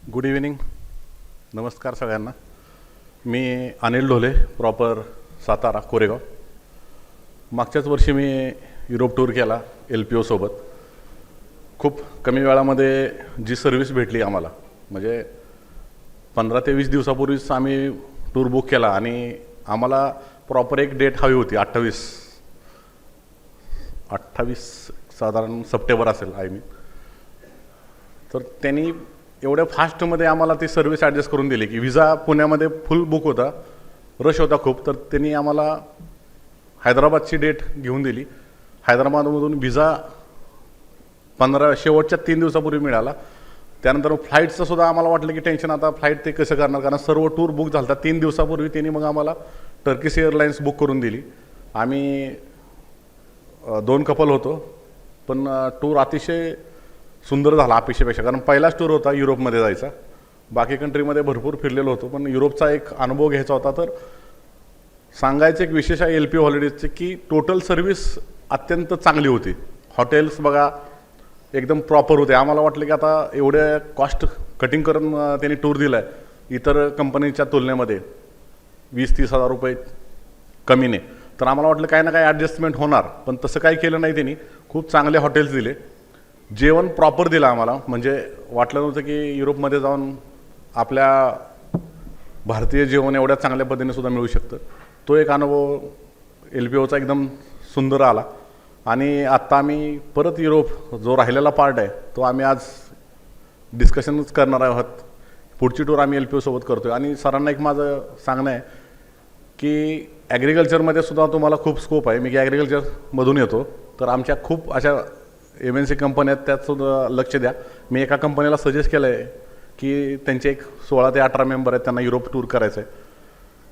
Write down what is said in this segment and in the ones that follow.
Good evening. नमस्कार सगळ्यांना. मी Anil Dhole, proper Satara Koregaon. मागच्याच वर्षी मी युरोप टूर केला LPO सोबत. खूप कमी वेळामध्ये जी सर्व्हिस भेटली आम्हाला, म्हणजे 15 ते 20 दिवसापूर्वीच आम्ही टूर बुक केला आणि आम्हाला प्रॉपर एक डेट हवी होती. 28 साधारण सप्टेंबर असेल आय मीन. तर त्यांनी एवढ्या फास्टमध्ये आम्हाला ती सर्व्हिस ॲडजस्ट करून दिली की विजा पुण्यामध्ये फुल बुक होता, रश होता खूप. तर त्यांनी आम्हाला हैदराबादची डेट घेऊन दिली. हैदराबादमधून विजा शेवटच्या 3 दिवसापूर्वी मिळाला. त्यानंतर फ्लाईटचं सुद्धा आम्हाला वाटलं की टेन्शन, आता फ्लाईट ते कसं करणार, कारण सर्व टूर बुक झाला. 3 दिवसापूर्वी त्यांनी मग आम्हाला टर्किश एअरलाईन्स बुक करून दिली. आम्ही 2 कपल होतो, पण टूर अतिशय सुंदर झाला अपेक्षेपेक्षा. कारण पहिलाच टूर होता युरोपमध्ये जायचा. बाकी कंट्रीमध्ये भरपूर फिरलेलो होतो, पण युरोपचा एक अनुभव घ्यायचा होता. तर सांगायचं एक विशेष आहे LPO हॉलिडेजचे की टोटल सर्व्हिस अत्यंत चांगली होती. हॉटेल्स बघा एकदम प्रॉपर होते. आम्हाला वाटलं की आता एवढे कॉस्ट कटिंग करून त्यांनी टूर दिला आहे इतर कंपनीच्या तुलनेमध्ये 20-30 हजार रुपये कमीने. तर आम्हाला वाटलं काही ना काही ॲडजस्टमेंट होणार, पण तसं काही केलं नाही. त्यांनी खूप चांगले हॉटेल्स दिले, जेवण प्रॉपर दिलं आम्हाला. म्हणजे वाटलं नव्हतं की युरोपमध्ये जाऊन आपल्या भारतीय जेवण एवढ्या चांगल्या पद्धतीने सुद्धा मिळू शकतं. तो एक अनुभव LPOचा एकदम सुंदर आला. आणि आत्ता आम्ही परत युरोप जो राहिलेला पार्ट आहे तो आम्ही आज डिस्कशनच करणार आहोत. पुढची टूर आम्ही LPO सोबत करतो आहे. आणि सरांना एक माझं सांगणं आहे की ॲग्रिकल्चरमध्ये सुद्धा तुम्हाला खूप स्कोप आहे. मी ॲग्रिकल्चरमधून येतो, तर आमच्या खूप अशा MNC कंपन्या आहेत, त्यात सुद्धा लक्ष द्या. मी एका कंपनीला सजेस्ट केलं आहे की त्यांचे एक 16 ते 18 मेंबर आहेत, त्यांना युरोप टूर करायचं आहे.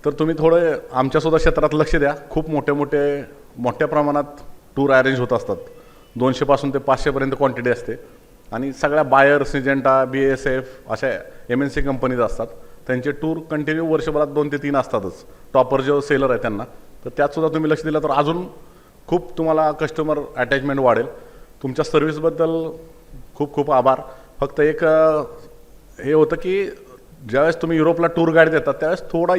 तर तुम्ही थोडं आमच्यासुद्धा क्षेत्रात लक्ष द्या. खूप मोठ्या प्रमाणात टूर अरेंज होत असतात. 200 पासून ते 500 पर्यंत क्वांटिटी असते. आणि सगळ्या बायर, सिजेंटा, BASF अशा MNC कंपनीज असतात. त्यांचे टूर कंटिन्यू वर्षभरात 2 ते 3 असतातच. टॉपर जो सेलर आहे त्यांना, तर त्यातसुद्धा तुम्ही लक्ष दिलं तर अजून खूप तुम्हाला कस्टमर अटॅचमेंट वाढेल. तुमच्या सर्व्हिसबद्दल खूप खूप आभार. फक्त एक हे होतं की ज्यावेळेस तुम्ही युरोपला टूर गाईड देतात त्यावेळेस थोडा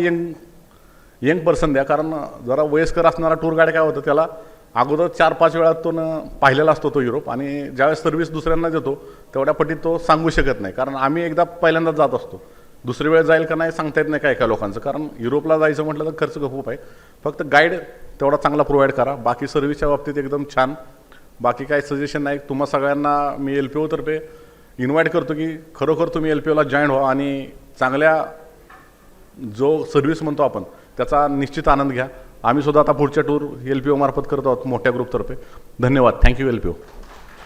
यंग पर्सन द्या. कारण जरा वयस्कर असणारा टूर गाईड काय होतं, त्याला अगोदर 4-5 वेळातून पाहिलेला असतो तो युरोप, आणि ज्यावेळेस सर्व्हिस दुसऱ्यांना देतो तेवढ्या पटीत तो सांगू शकत नाही. कारण आम्ही एकदा पहिल्यांदाच जात असतो, दुसरी वेळ जाईल का नाही सांगता येत नाही काय लोकांचं. कारण युरोपला जायचं म्हटलं तर खर्च खूप आहे. फक्त गाईड तेवढा चांगला प्रोव्हाइड करा. बाकी सर्व्हिसच्या बाबतीत एकदम छान. बाकी काही सजेशन नाही. तुम्हा सगळ्यांना मी LPO तर्फे इन्व्हाइट करतो की खरोखर तुम्ही LPOला जॉईन व्हा आणि चांगल्या जो सर्व्हिस म्हणतो आपण त्याचा निश्चित आनंद घ्या. आम्ही सुद्धा आता पुढच्या टूर LPO मार्फत करत आहोत मोठ्या ग्रुपतर्फे. धन्यवाद. Thank you LPO.